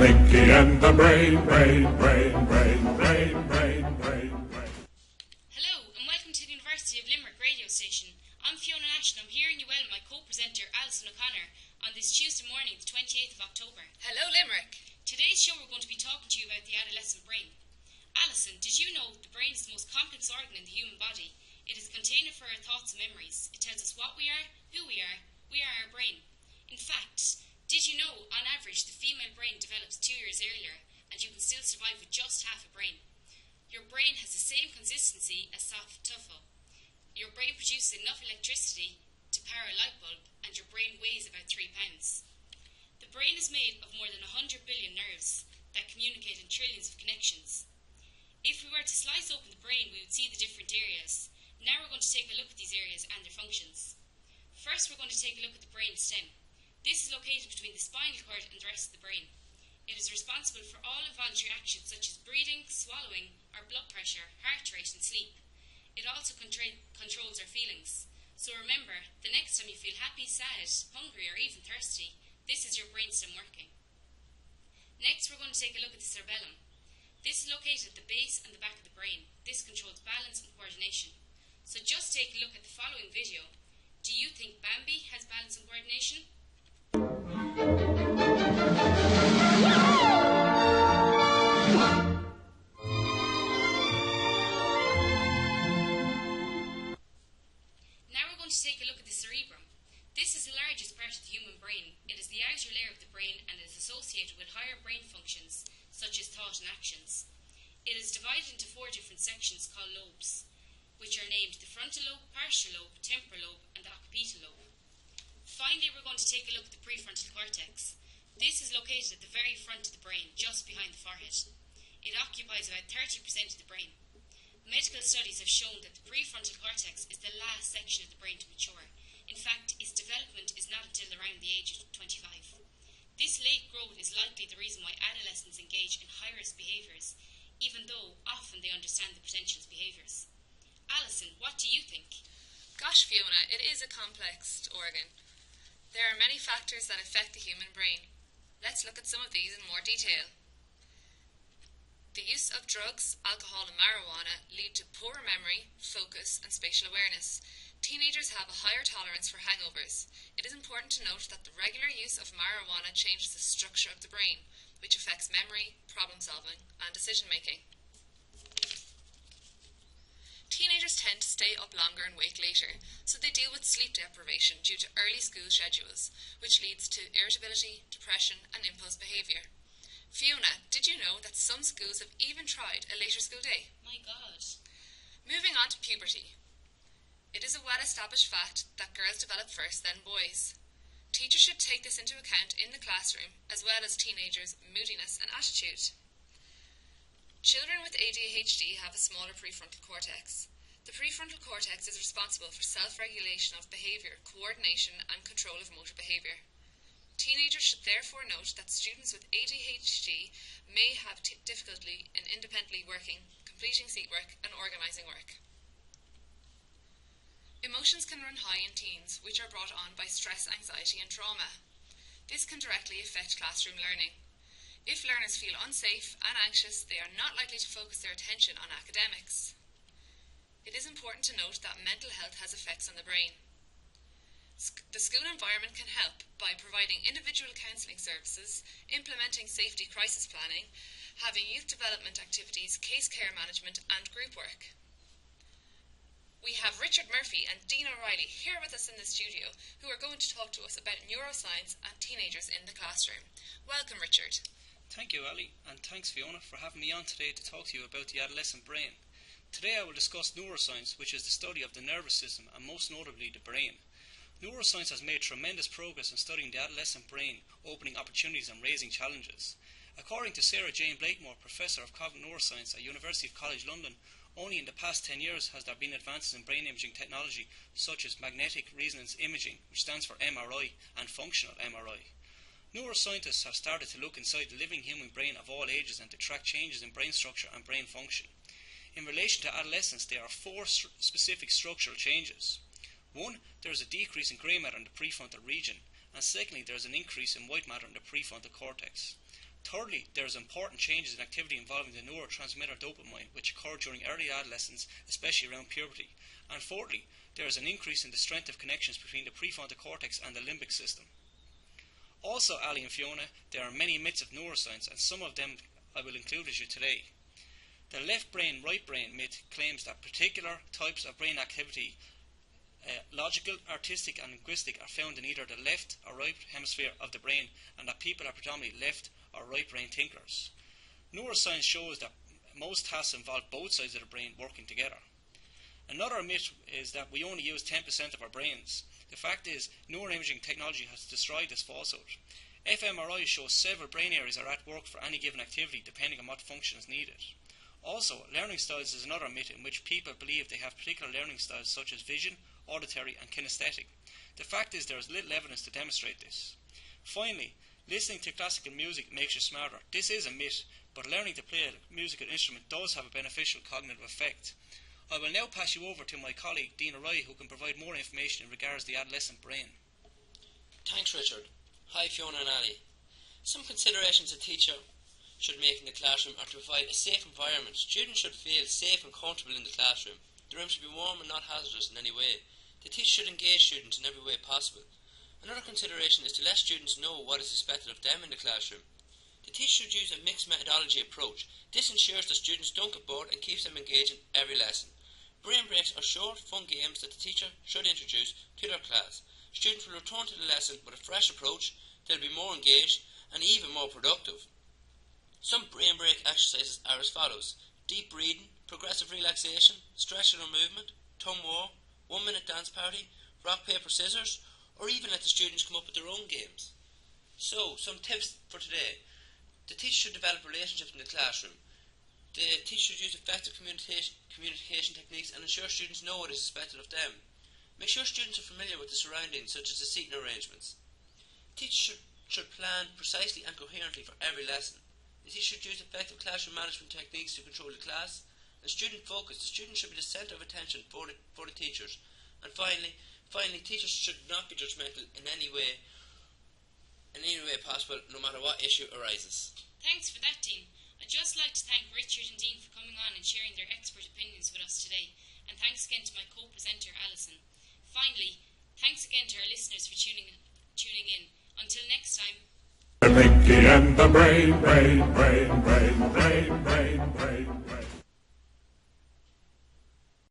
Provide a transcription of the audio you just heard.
Mickey and the brain. Hello and welcome to the University of Limerick radio station. I'm Fiona Nash and I'm hearing you well with my co-presenter Alison O'Connor on this Tuesday morning, the 28th of October. Hello Limerick. Today's show we're going to be talking to you about the adolescent brain. Alison, did you know the brain is the most complex organ in the human body? It is a container for our thoughts and memories. It tells us what we are, who we are our brain. In fact, did you know on average the female brain develops 2 years earlier and you can still survive with just half a brain? Your brain has the same consistency as soft tuffle. Your brain produces enough electricity to power a light bulb and your brain weighs about 3 pounds. The brain is made of more than 100 billion nerves that communicate in trillions of connections. If we were to slice open the brain, we would see the different areas. Now we're going to take a look at these areas and their functions. First, we're going to take a look at the brain stem. This is located between the spinal cord and the rest of the brain. It is responsible for all involuntary actions such as breathing, swallowing, our blood pressure, heart rate and sleep. It also controls our feelings. So remember, the next time you feel happy, sad, hungry or even thirsty, this is your brainstem working. Next, we're going to take a look at the cerebellum. This is located at the base and the back of the brain. This controls balance and coordination. So just take a look at the following video. Do you think Bambi has balance and coordination? Take a look at the cerebrum. This is the largest part of the human brain. It is the outer layer of the brain and is associated with higher brain functions such as thought and actions. It is divided into 4 different sections called lobes, which are named the frontal lobe, partial lobe, temporal lobe and the occipital lobe. Finally, we're going to take a look at the prefrontal cortex. This is located at the very front of the brain, just behind the forehead. It occupies about 30% of the brain. Medical studies have shown that the prefrontal cortex is the last section of the brain to mature. In fact, its development is not until around the age of 25. This late growth is likely the reason why adolescents engage in high-risk behaviours, even though often they understand the potential behaviours. Alison, what do you think? Gosh Fiona, it is a complex organ. There are many factors that affect the human brain. Let's look at some of these in more detail. The use of drugs, alcohol and marijuana lead to poor memory, focus and spatial awareness. Teenagers have a higher tolerance for hangovers. It is important to note that the regular use of marijuana changes the structure of the brain, which affects memory, problem solving and decision making. Teenagers tend to stay up longer and wake later, so they deal with sleep deprivation due to early school schedules, which leads to irritability, depression and impulse behaviour. Fiona, did you know that some schools have even tried a later school day? My God. Moving on to puberty. It is a well-established fact that girls develop first, then boys. Teachers should take this into account in the classroom, as well as teenagers' moodiness and attitude. Children with ADHD have a smaller prefrontal cortex. The prefrontal cortex is responsible for self-regulation of behaviour, coordination and control of motor behaviour. Teenagers should therefore note that students with ADHD may have difficulty in independently working, completing seat work and organising work. Emotions can run high in teens, which are brought on by stress, anxiety and trauma. This can directly affect classroom learning. If learners feel unsafe and anxious, they are not likely to focus their attention on academics. It is important to note that mental health has effects on the brain. The school environment can help by providing individual counselling services, implementing safety crisis planning, having youth development activities, case care management and group work. We have Richard Murphy and Dean O'Reilly here with us in the studio who are going to talk to us about neuroscience and teenagers in the classroom. Welcome, Richard. Thank you, Ali, and thanks Fiona for having me on today to talk to you about the adolescent brain. Today I will discuss neuroscience, which is the study of the nervous system and most notably the brain. Neuroscience has made tremendous progress in studying the adolescent brain, opening opportunities and raising challenges. According to Sarah Jane Blakemore, Professor of Cognitive Neuroscience at University of College London, only in the past 10 years has there been advances in brain imaging technology such as magnetic resonance imaging, which stands for MRI, and functional MRI. Neuroscientists have started to look inside the living human brain of all ages and to track changes in brain structure and brain function. In relation to adolescence, there are 4 specific structural changes. 1. There is a decrease in grey matter in the prefrontal region, and secondly, there is an increase in white matter in the prefrontal cortex. Thirdly, there is important changes in activity involving the neurotransmitter dopamine, which occur during early adolescence, especially around puberty. And fourthly, there is an increase in the strength of connections between the prefrontal cortex and the limbic system. Also, Ali and Fiona, there are many myths of neuroscience, and some of them I will include with you today. The left brain, right brain myth claims that particular types of brain activity, logical, artistic and linguistic, are found in either the left or right hemisphere of the brain, and that people are predominantly left or right brain thinkers. Neuroscience shows that most tasks involve both sides of the brain working together. Another myth is that we only use 10% of our brains. The fact is, neuroimaging technology has destroyed this falsehood. fMRI shows several brain areas are at work for any given activity depending on what function is needed. Also, learning styles is another myth in which people believe they have particular learning styles such as vision, auditory and kinesthetic. The fact is there is little evidence to demonstrate this. Finally, listening to classical music makes you smarter. This is a myth, but learning to play a musical instrument does have a beneficial cognitive effect. I will now pass you over to my colleague Dina Roy, who can provide more information in regards to the adolescent brain. Thanks, Richard. Hi, Fiona and Ali. Some considerations a teacher should make in the classroom are to provide a safe environment. Students should feel safe and comfortable in the classroom. The room should be warm and not hazardous in any way. The teacher should engage students in every way possible. Another consideration is to let students know what is expected of them in the classroom. The teacher should use a mixed methodology approach. This ensures that students don't get bored and keeps them engaged in every lesson. Brain breaks are short, fun games that the teacher should introduce to their class. Students will return to the lesson with a fresh approach. They'll be more engaged and even more productive. Some brain break exercises are as follows: deep breathing, progressive relaxation, stretching or movement, tongue war, 1 minute dance party, rock, paper, scissors, or even let the students come up with their own games. So, some tips for today. The teacher should develop relationships in the classroom. The teacher should use effective communication techniques and ensure students know what is expected of them. Make sure students are familiar with the surroundings, such as the seating arrangements. Teachers should plan precisely and coherently for every lesson. The teacher should use effective classroom management techniques to control the class. And student focus. The students should be the centre of attention for the teachers. And finally, teachers should not be judgmental in any way possible, no matter what issue arises. Thanks for that, Dean. I'd just like to thank Richard and Dean for coming on and sharing their expert opinions with us today. And thanks again to my co-presenter, Alison. Finally, thanks again to our listeners for tuning in. Until next time. The Mickey and the brain.